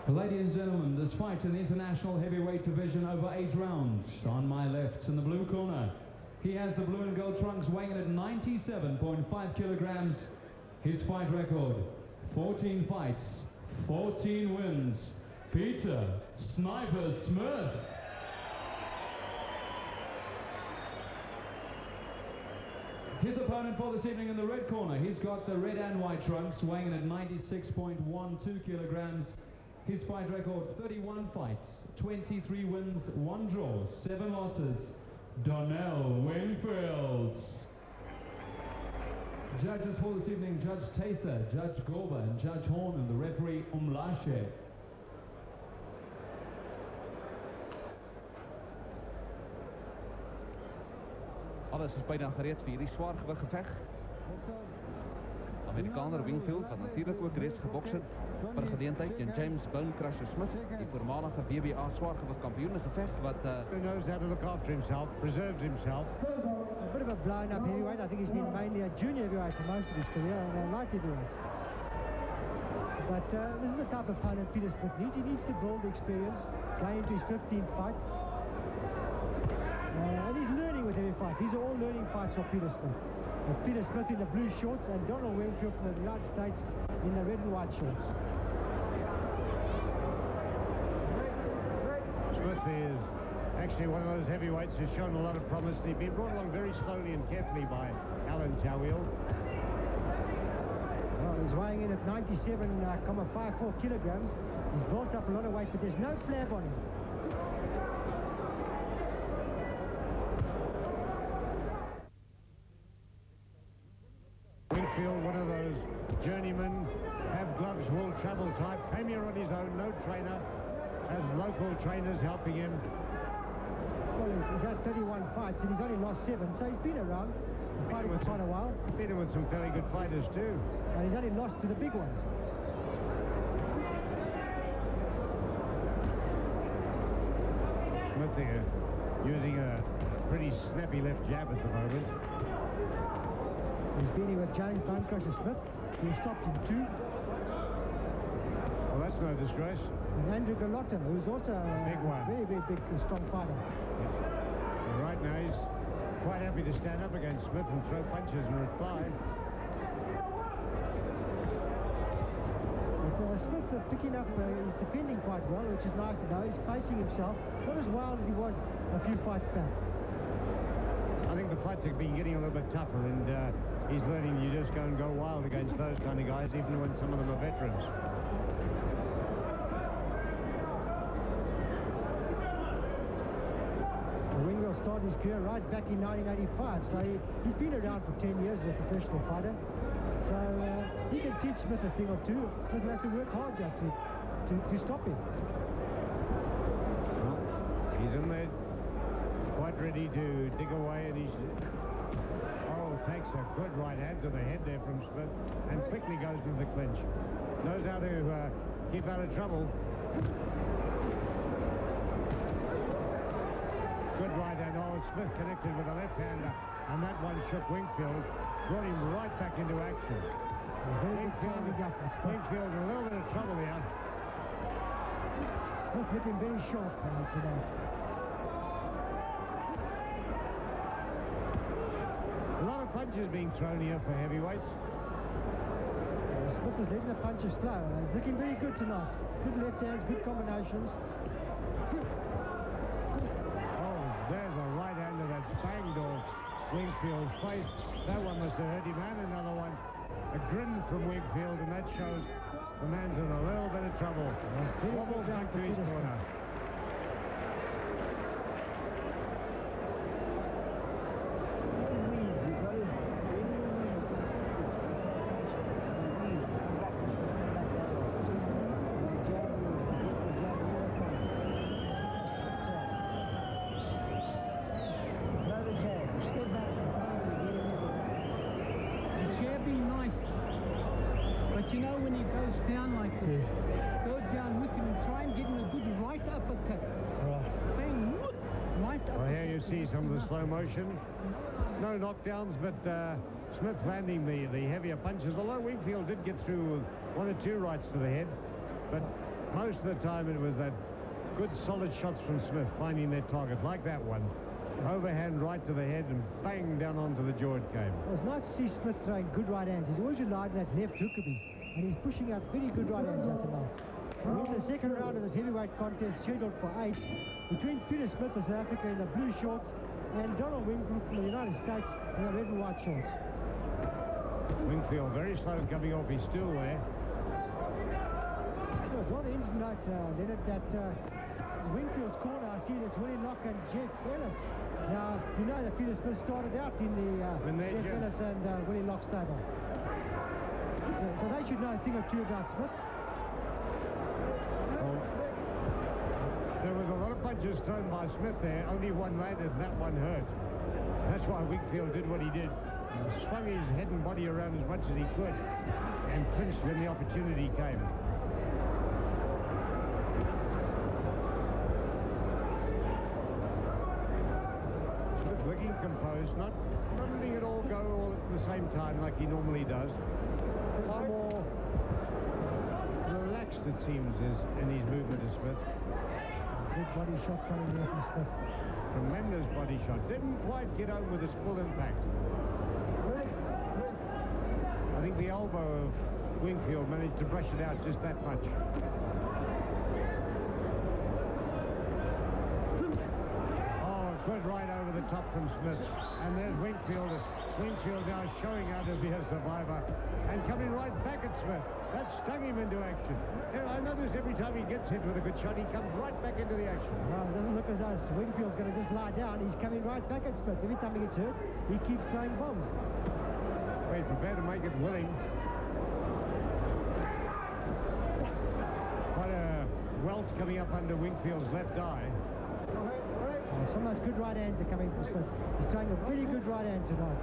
Ladies and gentlemen, this fight in the international heavyweight division over 8 rounds. On my left, in the blue corner, he has the blue and gold trunks, weighing in at 97.5 kilograms. His fight record, 14 fights, 14 wins. Peter Sniper Smith. His opponent for this evening in the red corner, he's got the red and white trunks, weighing in at 96.12 kilograms. His fight record, 31 fights, 23 wins, 1 draw, 7 losses. Donnell, Wingfield. Judges for this evening, Judge Taser, Judge Gorba, and Judge Horn, and the referee Umlashe. Alles is bijna gereed voor hierdie zwaargewicht geveg. Amerikaner Wingfield, wat natuurlijk ook reeds gebokst voor de gelegenheid, en James Bone Crusher Smith, die voormalige WBA zwaargewicht kampioen, een gevecht wat knows how to look after himself, preserves himself. A bit of a blown up heavyweight. I think he's been mainly a junior heavyweight for most of his career, and a light heavyweight. But this is the type of opponent Peter Smith needs. He needs to build experience, going into his 15th fight. And he's learning with every fight. These are all learning fights for Peter Smith. With Peter Smith in the blue shorts and Donnell Wingfield from the United States in the red and white shorts. Smith is actually one of those heavyweights who's shown a lot of promise. He's been brought along very slowly and carefully by Alan Tawiel. Well, he's weighing in at 97.54 kilograms. He's built up a lot of weight, but there's no flab on him. Wingfield, one of those journeymen, have gloves, will travel type, came here on his own, no trainer, has local trainers helping him. Well, he's had 31 fights and he's only lost 7, so he's been around, fighting for quite a while. Beaten with some fairly good fighters too. And he's only lost to the big ones. Smith here, using a pretty snappy left jab at the moment. He's beating with James Bone Crusher Smith, who stopped in 2. Well, that's no disgrace. And Andrew Gauteng, who's also a big one. Very, very big, strong fighter. Yeah. Right now, he's quite happy to stand up against Smith and throw punches and reply. But Smith picking up, he's defending quite well, which is nice to know. He's pacing himself, not as wild as he was a few fights back. I think the fights have been getting a little bit tougher, and he's learning you just go and go wild against those kind of guys, even when some of them are veterans. Wingfield started his career right back in 1985, so he's been around for 10 years as a professional fighter. So he can teach Smith a thing or two. Smith will have to work hard to stop him. Well, he's in there, quite ready to dig away, and he's... takes a good right hand to the head there from Smith and quickly goes into the clinch. Knows how to keep out of trouble. Good right hand. Oh, Smith connected with a left-hander, and that one shook Wingfield, brought him right back into action. Wingfield in a little bit of trouble here. Smith looking very sharp tonight. A lot of punches being thrown here for heavyweights. Smith is letting the punches flow. He's looking very good tonight. Good left hands, good combinations. Oh, there's a right hander that banged off Wingfield's face. That one must have hurt him, and another one. A grin from Wingfield, and that shows the man's in a little bit of trouble. Wobble back to his corner. You know, when he goes down like this, go down with him and try and get him a good right uppercut. Right. Bang, right uppercut. Well, here you see some of the slow motion. No knockdowns, but Smith landing the heavier punches. Although Wingfield did get through with 1 or 2 rights to the head, but Most of the time it was that good solid shots from Smith finding their target, like that one. Overhand right to the head and bang down onto the jaw it came. It was nice to see Smith throwing good right hands. He's always relied on that left hook of his, and he's pushing out very good right hands out tonight. We're into the second round of this heavyweight contest, scheduled for 8, between Peter Smith of South Africa in the blue shorts and Donnell Wingfield from the United States in the red and white shorts. Wingfield very slow coming off his stool there. So it's rather interesting note, Leonard, that Wingfield's corner, I see that's Willie Locke and Jeff Ellis. Now, you know that Peter Smith started out in the Jeff Ellis and Willie Locke stable. So they should know a thing or two about Smith. Well, there was a lot of punches thrown by Smith there. Only one landed and that one hurt. That's why Wingfield did what he did. He swung his head and body around as much as he could and clinched when the opportunity came. Looking composed, not letting it all go all at the same time like he normally does. Far more relaxed, it seems, in his movement of Smith. Good body shot coming there from Smith. Tremendous body shot. Didn't quite get home with its full impact. I think the elbow of Wingfield managed to brush it out just that much. Good right over the top from Smith. And there's Wingfield. Wingfield now showing how to be a survivor. And coming right back at Smith. That stung him into action. Yeah, I notice every time he gets hit with a good shot, he comes right back into the action. Well, it doesn't look as though Wingfield's going to just lie down. He's coming right back at Smith. Every time he gets hurt, he keeps throwing bombs. Well, he's prepared to make it willing. Quite a welt coming up under Wingfield's left eye. Some of those good right hands are coming from Smith. He's throwing a pretty good right hand tonight.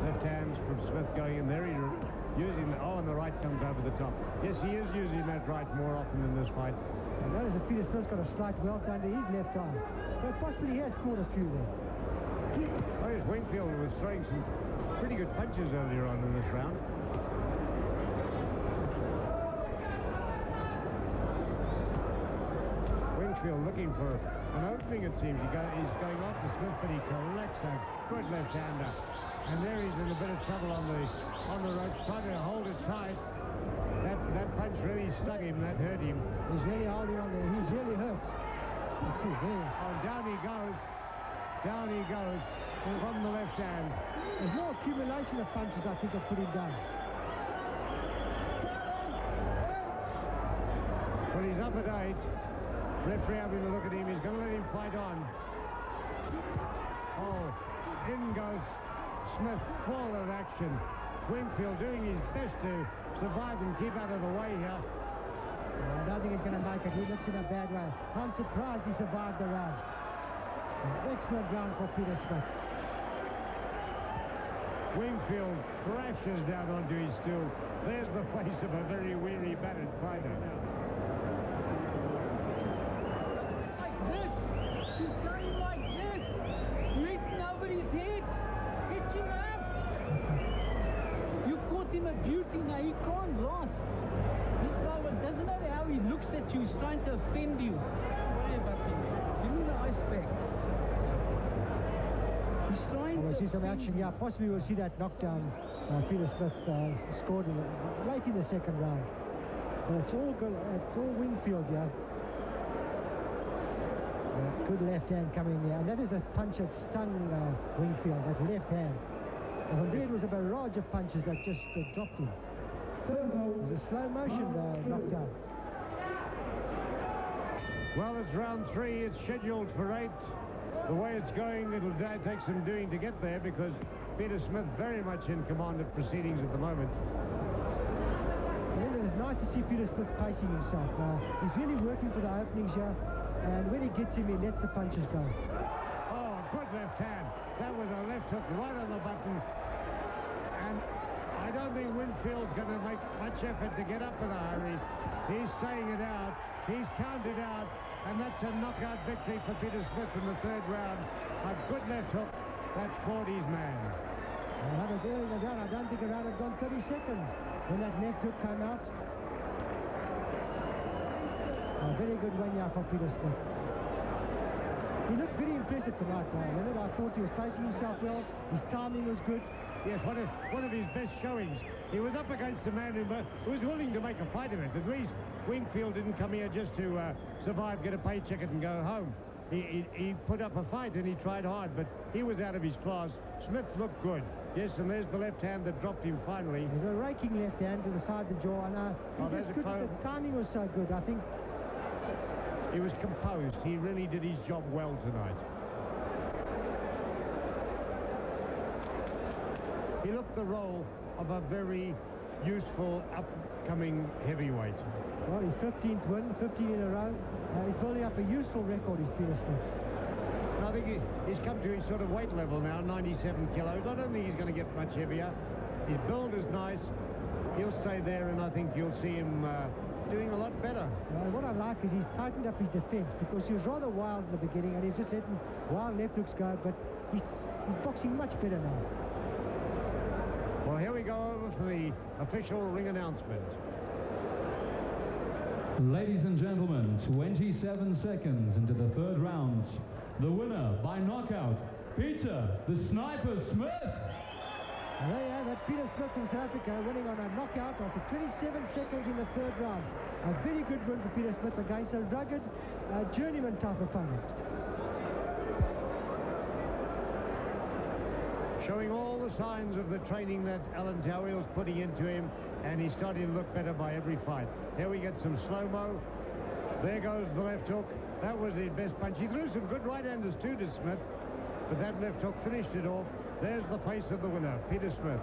Left hands from Smith going in there. He's using the... Oh, and the right comes over the top. Yes, he is using that right more often in this fight. I notice that Peter Smith's got a slight welt under his left eye. So possibly he has caught a few there. Oh, yes, Wingfield was throwing some pretty good punches earlier on in this round. Wingfield looking for an opening, it seems. He's going after Smith, but he collects a good left-hander. And there he's in a bit of trouble on the ropes, trying to hold it tight. That punch really stung him, that hurt him. He's really holding on there. He's really hurt. Let's see, there. Oh, down he goes. Down he goes from the left hand. There's more accumulation of punches, I think, have put him down. Well, he's up at 8. Referee having a look at him. He's going to let him fight on. Oh, in goes Smith, full of action. Wingfield doing his best to survive and keep out of the way here. I don't think he's going to make it. He looks in a bad way. I'm surprised he survived the round. An excellent round for Peter Smith. Wingfield crashes down onto his stool. There's the face of a very weary, battered fighter. Like this. He's going like this. Written over his head. Hit him up. You caught him a beauty. Now he can't last. This guy doesn't matter how he looks at you. He's trying to offend you. Worry about him. Give me the ice pack. He's trying to... We'll see some action. Yeah, possibly we'll see that knockdown Peter Smith scored late in the second round. But it's all good. It's all Wingfield, yeah. Good left hand coming there. And that is a punch that stung Wingfield, that left hand. And from there it was a barrage of punches that just dropped him. It was a slow motion knockdown. Well, it's round 3. It's scheduled for 8. The way it's going, it'll take some doing to get there because Peter Smith very much in command of proceedings at the moment. Well, it's nice to see Peter Smith pacing himself. He's really working for the openings here, and when he gets him, he lets the punches go. Oh, good left hand. That was a left hook right on the button. And I don't think Winfield's going to make much effort to get up in a hurry. He's staying it out. He's counted out. And that's a knockout victory for Peter Smith in the third round. A good left hook that fought his man. That was early in the round. I don't think the round had gone 30 seconds when that left hook came out. A very good win here for Peter Smith. He looked very impressive tonight, Leonard. I thought he was placing himself well. His timing was good. Yes, one of his best showings. He was up against a man who was willing to make a fight of it. At least Wingfield didn't come here just to survive, get a paycheck and go home. He put up a fight and he tried hard, but he was out of his class. Smith looked good. Yes, and there's the left hand that dropped him finally. It was a raking left hand to the side of the jaw, and the timing was so good. I think he was composed. He really did his job well tonight. He looked the role of a very useful upcoming heavyweight. Well, his 15th win, 15 in a row. He's building up a useful record, is Peter Smith. And I think he's come to his sort of weight level now, 97 kilos. I don't think he's going to get much heavier. His build is nice. He'll stay there, and I think you'll see him doing a lot better. Well, what I like is he's tightened up his defense, because he was rather wild in the beginning, and he's just letting wild left hooks go, but he's boxing much better now. Well, here we go over for the official ring announcement. Ladies and gentlemen, 27 seconds into the third round. The winner by knockout, Peter the Sniper Smith. And there you have it, Peter Smith from South Africa winning on a knockout after 27 seconds in the third round. A very good win for Peter Smith against a rugged journeyman type opponent. Showing all the signs of the training that Alan Towell's putting into him, and he's starting to look better by every fight. Here we get some slow-mo. There goes the left hook. That was his best punch. He threw some good right-handers too to Smith, but that left hook finished it off. There's the face of the winner, Peter Smith.